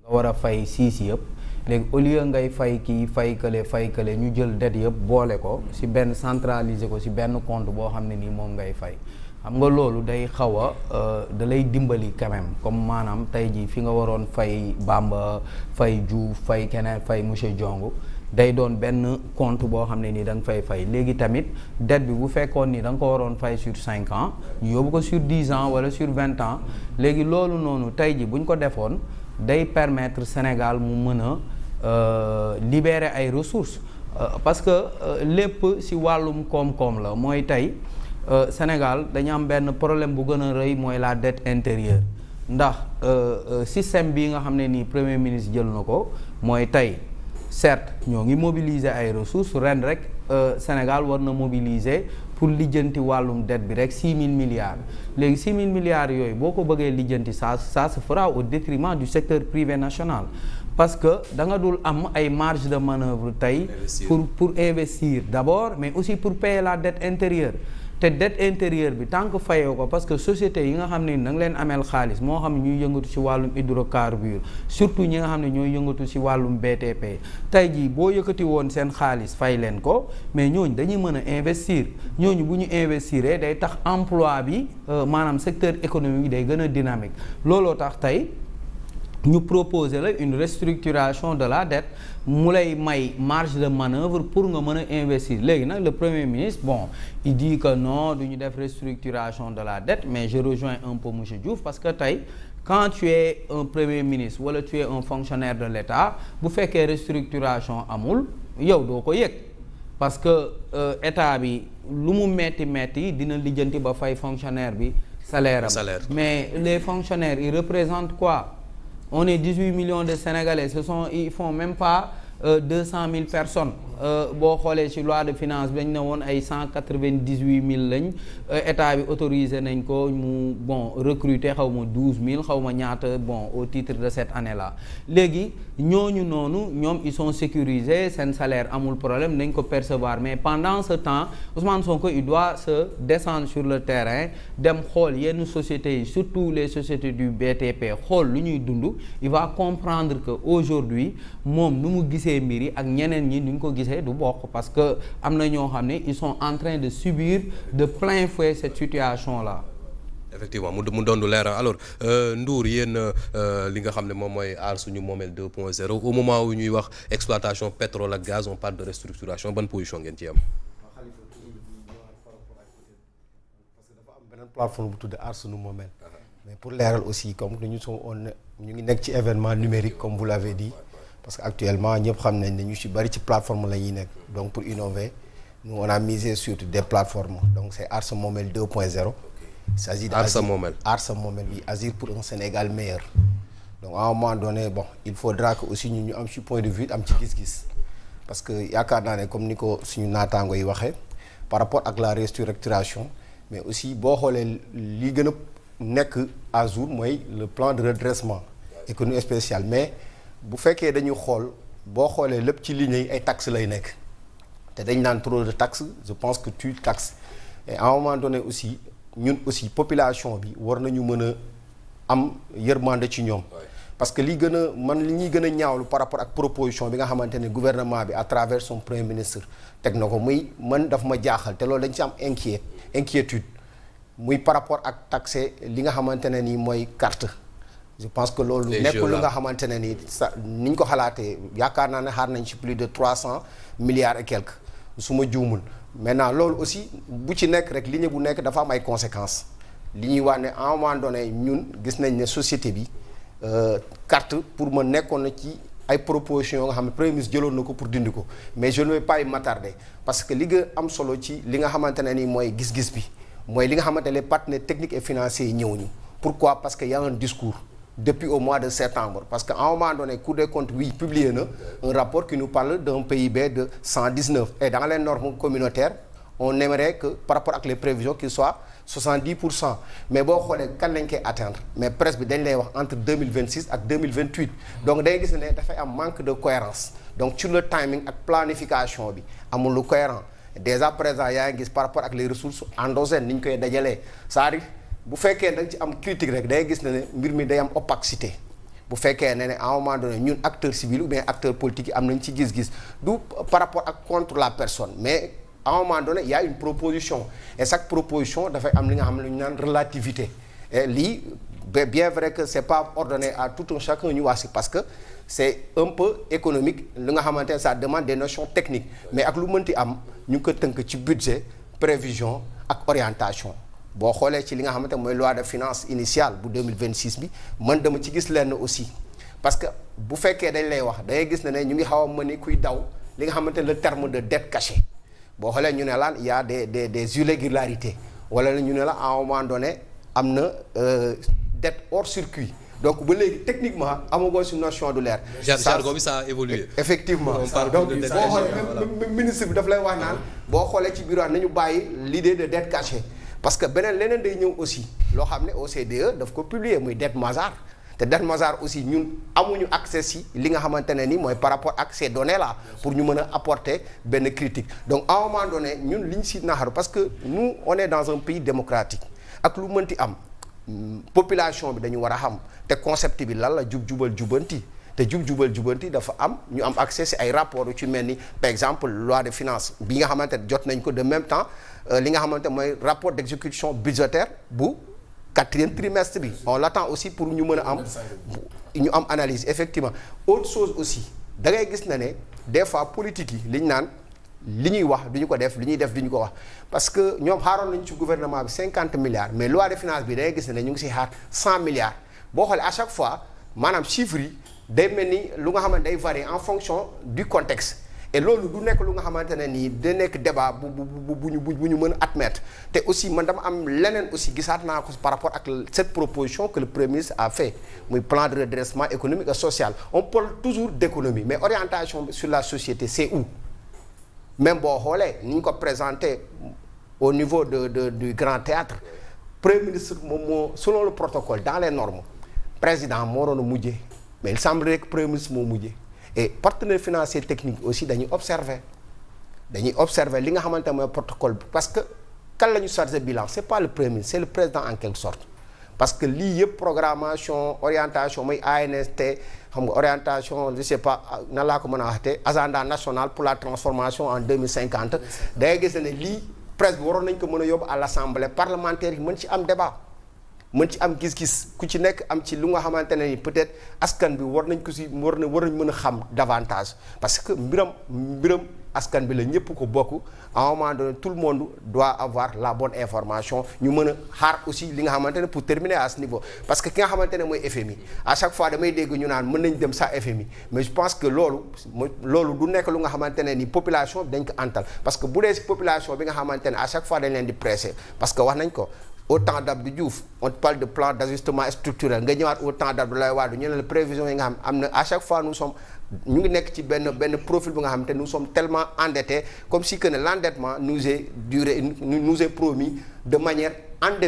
war a fay 6 yëpp léegi au lieu ngay fay kii fay kële ñu jël dette yëpp boole ko ci benn centraliser ko ci benn compte boo xam ne nii moom ngay fay xam nga loolu day xaw a da lay dimbali quand même comme maanaam tey jii fi nga waroon fay Bamba fay Diouf fay keneen fay monsieur Diongo day doon benn compte boo xam ne nii da nga fay léegi tamit dette bi bu fekkoon ni da nga ko waroon fay sur 5 ans ñu yóbbu ko sur 10 ans wala sur 20 ans léegi loolu noonu tey jii bu ñu ko defoon day permettre Sénégal mu mën a libérer ay ressources parce que lépp ci wàllum koom-koom la mooy tey Sénégal dañu am benn problème bu gën a rëy mooy la dette intérieure ndax système bii nga xam ne nii premier ministre jël na ko mooy tey certes ñoo ngi mobiliser ay ressources ren rek Sénégal war na mobiliser pour lijjanti wàllum dette bi rek 6 000 milliards léegi 6 000 milliards yooyu boo ko bëggee lijjanti ça se fera au détriment du secteur privé national parce que da nga dul am ay marge de manœuvre tey pour investir d'abord mais aussi pour payer la dette intérieure te dette intérieure bi tant que fayoo ko parce que société yi nga xam ne da nga leen ameel xaalis moo xam ñuy yëngatu ci wàllum hydrocarbure surtout ñi nga xam ne ñooy yëngatu ci wàllum BTP tey jii boo yëkkati woon seen xaalis fay leen ko mais ñooñu dañuy mën a investir ñooñu bu ñu investiree day tax emploi bi maanaam secteur économique bi day gën a dynamique looloo tax tey ñu proposer la une restructuration de la dette mu lay may marge de manœuvre pour nga mën a investir léegi nag le premier ministre bon il dit que non du ñu def restructuration de la dette mais je rejoins un peu monsieur Diouf parce que tey quand tu es un premier ministre wala tu es un fonctionnaire de l'État bu fekkee restructuration amul yow doo ko yëg parce que état bi lu mu metti dina lijjanti ba fay fonctionnaire bi salaire am mais les fonctionnaires ils représentent quoi? On est 18 millions de Sénégalais ils font même pas 200 000 personnes boo xoolee ci loi de finance bi dañ ne woon ay 198 000 lañ état bi autorisé nañ ko mu bon recruter xaw ma 12 000 xaw ma ñaata bon au titre de cette année là léegi ñooñu noonu ñoom ils sont sécurisés seen salaire amul problème nañ ko percevoir mais pendant ce temps Ousmane Sonko il doit se descendre sur le terrain dem xool yenn sociétés yi surtout les sociétés du BTP xool lu ñuy dund il va comprendre que aujourd'hui moom nu mu gisee mbir yi ak ñeneen ñi nu ñu ko gisee du bokk parce que am na ñoo xam ne ils sont en train de subir de plein fouet cette situation là. effectivement mu doon lu leer alors Ndour yéen li nga xam ne moom mooy aar suñu moomeel 2.0 au moment où ñuy wax exploitation pétrole ak gaz on parle de restructuration ban position ngeen ci am. parce que dafa am beneen plateforme bu tudd aar suñu moomeel. mais pour leeral aussi comme ñu ngi nekk ci événement numérique comme vous l'avez dit. parce que actuellement ñëpp xam nañ ne ñu ci bari ci plateforme la ñuy nekk donc pour innover nous on a misé sur des plateformes donc c'est Aar Sa Moomeel 2.0. il s'agit de Aar Sa Moomeel bi agir pour un Sénégal meilleur donc à un moment donné bon il faudra que aussi ñu am ci point de vue am ci gis-gis parce que yaakaar naa ne comme ni ko suñu naataango yi waxee par rapport ak la restructuration mais aussi boo xoolee li gën a nekk à jour mooy le plan de redressement économique spécial mais bu fekkee dañu xool boo xoolee lépp ci ligne yi ay taxes lay nekk te dañ naan trop de taxes je pense que tu taxes et à un moment donné aussi ñun aussi population bi war nañu mën a am yërmande ci ñoom parce que li ñuy gën a ñaawlu par rapport ak proposition bi nga xamante ne gouvernement bi à travers son premier ministre teg na ko muy man daf ma jaaxal te loolu dañ ci am inquiétude muy par rapport ak taxe li nga xamante ne nii mooy carte je pense que loolu nekkul lu nga xamante ne ni ni ñu ko xalaatee yaakaar naa ne xaar nañ ci plus de 300 milliards et quelques su ma juumul maintenant loolu aussi bu ci nekk rek ligne bu nekk dafa am ay conséquences li ñuy wax ne à un moment donné ñun gis nañ ne société bi carte pour ma nekkoon na ci ay propositions nga xam ne premier ministre jëloon na ko pour dindi ko mais je ne vais pas y m'attarder parce que li nga am solo ci li nga xamante ne ni mooy gis-gis bi mooy li nga xamante ne les partenaires techniques et financiers yi ñëw ñu pourquoi parce que y a un discours depuis au mois de septembre parce que à un moment donné Cour des comptes oui publié na un rapport qui nous parle d'un PIB de 119 et dans les normes communautaires on aimerait que par rapport ak les prévisions qu'il soit 70% mais boo xoolee kan lañ koy atteindre mais presse bi dañ lay wax entre 2026 ak 2028 donc day gis ne dafay am manque de cohérence donc sur le timing ak planification bi amul lu cohérent déjà présent yaa ngi gis par rapport ak les ressources endogènes ni ñu koy dajalee c'est-à-dire bu fekkee da nga ci am critique rek day gis ne mbir mi day am opacité bu fekkee ne à un moment donné ñun acteurs civils ou bien acteurs politiques yi am nañ ci gis-gis du par rapport ak contre la personne mais à un moment donné il y a une proposition et chaque proposition dafay am li nga xam ne lu ñu naan relativité et lii bien vrai que c'est pas ordonné à tout un chacun ñu wax si parce que c'est un peu économique li nga xamante ne ça demande des notions techniques mais ak lu mënti am ñu ngi ko tënk ci budget prévision ak orientation boo xoolee ci li nga xamante mooy loi de finances initiale bu 2026 bi man dama ci gis lenn aussi parce que bu fekkee dañ lay wax da ngay gis ne ñu ngi xaw a mën ni kuy daw li nga xamante ne le terme de dette cachée boo xoolee ñu ne laan il y a des irrégularités wala ñu ne la à un moment donné am na dette hors circuit donc ba léegi techniquement amagoo si notion du leer. jargon bi ça a évolué. effectivement donc boo xoolee ministre bi daf lay wax naan boo xoolee ci bureau nañu bàyyi l'idée de dette cachée parce que beneen leneen day ñëw aussi loo xam ne OCDE daf ko publier muy dette Mazars te dette Mazars aussi ñun amuñu accès si li nga xamante ne ni mooy par rapport ak ces données là pour ñu mën a apporter benn critique donc à un moment donné ñun li ñu si naxaru parce que nous on est dans un pays démocratique ak lu mënti am population bi dañu war a xam te concept bi lan la jub-jubal jubanti te jub-jubal jubanti dafa am ñu am accès si ay rapports yu ci mel ni par exemple loi de finances bi nga xamante ne jot nañ ko de même temps li nga xamante mooy rapport d'exécution budgétaire bu 4e trimestre bi on l'attend aussi pour ñu mën a am ñu am analyse effectivement autre chose aussi da ngay gis na ne des fois politique yi li ñu naan li ñuy wax du ñu ko def li ñuy def du ñu ko wax parce que ñoom xaaroon nañu ci gouvernement bi 50 milliards mais loi de finance bi da ngay gis ne ñu ngi si xaar 100 milliards boo xoolee à chaque fois maanaam chiffres yi day mel ni lu nga xamante day varier en fonction du contexte et loolu du nekk lu nga xamante ne nii da nekk débat bu ñu mën a admettre te aussi man dama am leneen aussi gisaat naa ko par rapport ak cette proposition que le Premier ministre a fait muy plan de redressement économique et social on parle toujours d'économie mais orientation sur la société c'est où même boo xoolee ni ñu ko présenté au niveau du Grand Théâtre Premier ministre moom moo selon le protocole dans les normes président moo doon a mujjee mais il semblerait que Premier ministre moo mujjee et partenaires financiers techniques aussi dañuy observer li nga xamante mooy protocole bi parce que kan la ñu chargé bilan c'est pas le Premier ministre c'est le président en quelque sorte parce que lii yëpp programmation orientation mooy ANST xam nga orientation je sais pas nan laa ko mën a waxte agenda national pour la transformation en 2050 da ngay gis ne lii presse bi waroon nañ ko mën a yóbbu à l'assemblée parlementaire yi mën ci am débat mën ci am gis-gis ku ci nekk am ci lu nga xamante ne ni peut-être askan bi war nañ ko si war nañ mën a xam davantage parce que mbiram askan bi la ñëpp ko bokk à un moment donné tout le monde doit avoir la bonne information ñu mën a xaar aussi li nga xamante ne pour terminer à ce niveau parce que ki nga xamante ne mooy FMI à chaque fois damay dégg ñu naan mën nañ dem sa FMI mais je pense que loolu du nekk lu nga xamante ne ni population bi dañ ko antal parce que bu dee si population bi nga xamante ne à chaque fois dañ leen di presser parce que wax nañ ko au temps d'Abdou Diouf on parle de plan d'ajustement structurel nga ñëwaat au temps d'Abdoulaye Wade ñu ne la prévision yi nga xam am na à chaque fois ñu ngi nekk ci benn profil bu nga xam te nous sommes tellement endettés comme si que ne l'endettement nous est promis de manière endémique